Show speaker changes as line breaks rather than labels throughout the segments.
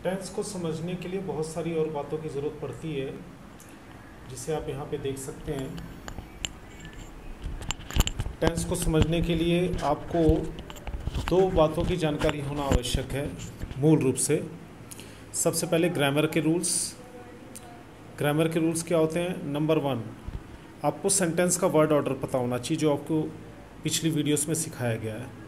Tense को समझने के लिए बहुत सारी और बातों की ज़रूरत पड़ती है, जिसे आप यहाँ पे देख सकते हैं। टेंस को समझने के लिए आपको दो बातों की जानकारी होना आवश्यक है मूल रूप से। सबसे पहले ग्रामर के रूल्स। ग्रामर के रूल्स क्या होते हैं? नंबर 1, आपको सेंटेंस का वर्ड ऑर्डर पता होना चाहिए, जो आपको पिछली वीडियोस में सिखाया गया है।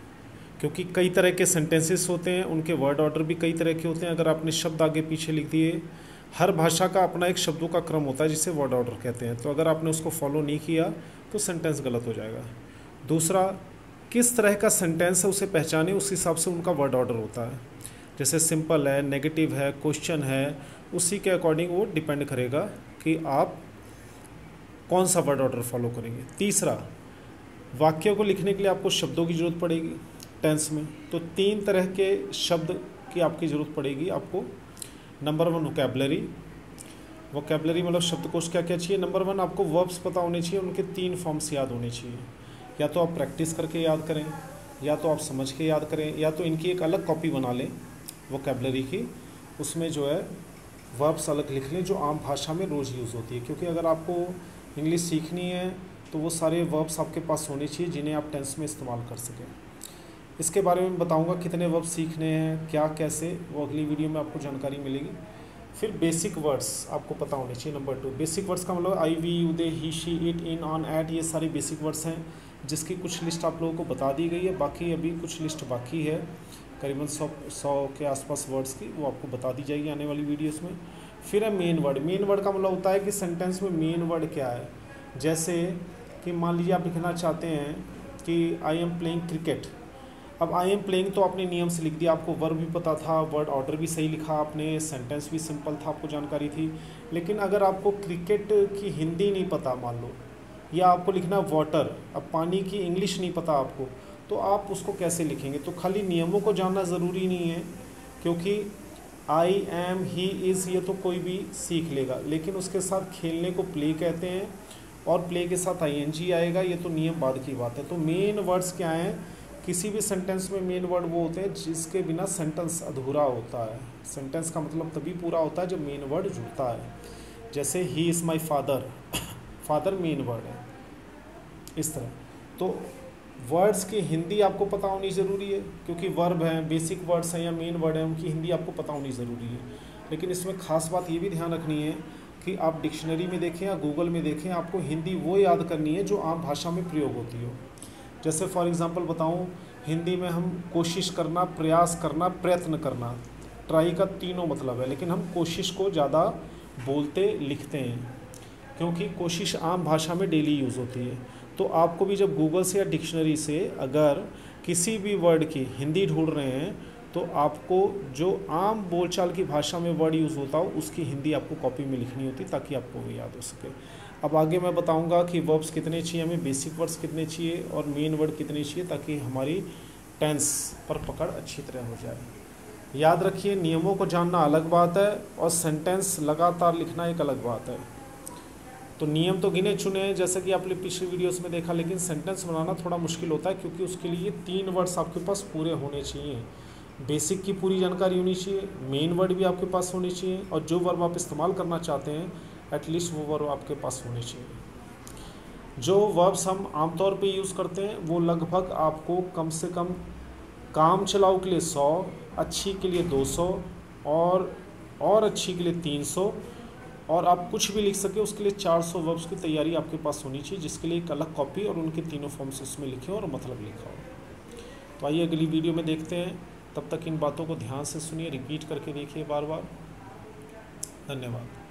क्योंकि कई तरह के सेंटेंसेस होते हैं, उनके वर्ड ऑर्डर भी कई तरह के होते हैं। अगर आपने शब्द आगे पीछे लिख दिए, हर भाषा का अपना एक शब्दों का क्रम होता है जिसे वर्ड ऑर्डर कहते हैं। तो अगर आपने उसको फॉलो नहीं किया तो सेंटेंस गलत हो जाएगा। दूसरा, किस तरह का सेंटेंस है उसे पहचाने, उस हिसाब से उनका वर्ड ऑर्डर होता है। जैसे सिंपल है, नेगेटिव है, क्वेश्चन है, उसी के अकॉर्डिंग वो डिपेंड करेगा कि आप कौन सा वर्ड ऑर्डर फॉलो करेंगे। तीसरा, वाक्यों को लिखने के लिए आपको शब्दों की ज़रूरत पड़ेगी टेंस में। तो 3 तरह के शब्द की आपकी ज़रूरत पड़ेगी आपको। Number 1, vocabulary. वोकैबुलरी मतलब शब्दकोश क्या क्या चाहिए। नंबर 1, आपको वर्ब्स पता होने चाहिए, उनके 3 फॉर्म्स याद होने चाहिए। या तो आप प्रैक्टिस करके याद करें, या तो आप समझ के याद करें, या तो इनकी एक अलग कॉपी बना लें वोकैबुलरी की। उसमें जो है वर्ब्स अलग लिख लें जो आम भाषा में रोज़ यूज़ होती है। क्योंकि अगर आपको इंग्लिश सीखनी है तो वो सारे वर्ब्स आपके पास होने चाहिए जिन्हें आप टेंस में इस्तेमाल कर सकें। इसके बारे में बताऊंगा कितने वर्ब्स सीखने हैं, क्या कैसे, वो अगली वीडियो में आपको जानकारी मिलेगी। फिर बेसिक वर्ड्स आपको पता होने चाहिए। नंबर 2, बेसिक वर्ड्स का मतलब I, we, you, they, he, she, it, in, on, at, ये सारे बेसिक वर्ड्स हैं, जिसकी कुछ लिस्ट आप लोगों को बता दी गई है। बाकी अभी कुछ लिस्ट बाकी है, करीबन 100 के आसपास वर्ड्स की, वो आपको बता दी जाएगी आने वाली वीडियोस में। फिर है मेन वर्ड। मेन वर्ड का मतलब होता है कि सेंटेंस में मेन वर्ड क्या है। जैसे कि मान लीजिए आप लिखना चाहते हैं कि आई एम प्लेइंग क्रिकेट। अब आई एम प्लेइंग तो आपने नियम से लिख दिया, आपको वर्ब भी पता था, वर्ड ऑर्डर भी सही लिखा आपने, सेंटेंस भी सिंपल था, आपको जानकारी थी। लेकिन अगर आपको क्रिकेट की हिंदी नहीं पता मान लो, या आपको लिखना वाटर, अब पानी की इंग्लिश नहीं पता आपको, तो आप उसको कैसे लिखेंगे? तो खाली नियमों को जानना ज़रूरी नहीं है, क्योंकि आई एम, ही, इज़ ये तो कोई भी सीख लेगा, लेकिन उसके साथ खेलने को प्ले कहते हैं, और प्ले के साथ ING आएगा, ये तो नियम बाद की बात है। तो मेन वर्ड्स क्या हैं? किसी भी सेंटेंस में मेन वर्ड वो होते हैं जिसके बिना सेंटेंस अधूरा होता है। सेंटेंस का मतलब तभी पूरा होता है जब मेन वर्ड जुड़ता है। जैसे he is my father, father main word है, इस तरह। तो वर्ड्स की हिंदी आपको पता होनी ज़रूरी है, क्योंकि वर्ब हैं, बेसिक वर्ड्स हैं या मेन वर्ड हैं, उनकी हिंदी आपको पता होनी ज़रूरी है। लेकिन इसमें ख़ास बात ये भी ध्यान रखनी है कि आप डिक्शनरी में देखें या गूगल में देखें, आपको हिंदी वो याद करनी है जो आम भाषा में प्रयोग होती हो। जैसे फॉर एग्ज़ाम्पल बताऊं, हिंदी में हम कोशिश करना, प्रयास करना, प्रयत्न करना, ट्राई का तीनों मतलब है, लेकिन हम कोशिश को ज़्यादा बोलते लिखते हैं क्योंकि कोशिश आम भाषा में डेली यूज़ होती है। तो आपको भी जब गूगल से या डिक्शनरी से अगर किसी भी वर्ड की हिंदी ढूंढ रहे हैं, तो आपको जो आम बोलचाल की भाषा में वर्ड यूज़ होता हो उसकी हिंदी आपको कॉपी में लिखनी होती, ताकि आपको वो याद हो सके। अब आगे मैं बताऊंगा कि वर्ब्स कितने चाहिए हमें, बेसिक वर्ड्स कितने चाहिए और मेन वर्ड कितने चाहिए, ताकि हमारी टेंस पर पकड़ अच्छी तरह हो जाए। याद रखिए, नियमों को जानना अलग बात है और सेंटेंस लगातार लिखना एक अलग बात है। तो नियम तो गिने चुने हैं जैसे कि आपने पिछली वीडियोस में देखा, लेकिन सेंटेंस बनाना थोड़ा मुश्किल होता है, क्योंकि उसके लिए 3 वर्ड्स आपके पास पूरे होने चाहिए। बेसिक की पूरी जानकारी होनी चाहिए, मेन वर्ड भी आपके पास होनी चाहिए, और जो वर्ब आप इस्तेमाल करना चाहते हैं एटलीस्ट वो वर्ब आपके पास होने चाहिए। जो वर्ब्स हम आमतौर पे यूज़ करते हैं वो लगभग आपको कम से कम काम चलाऊ के लिए 100, अच्छी के लिए 200 और अच्छी के लिए 300, और आप कुछ भी लिख सके उसके लिए 400 वर्ब्स की तैयारी आपके पास होनी चाहिए, जिसके लिए एक अलग कॉपी और उनके तीनों फॉर्म्स उसमें लिखे और मतलब लिखा हो। तो आइए अगली वीडियो में देखते हैं, तब तक इन बातों को ध्यान से सुनिए, रिपीट करके देखिए बार बार। धन्यवाद।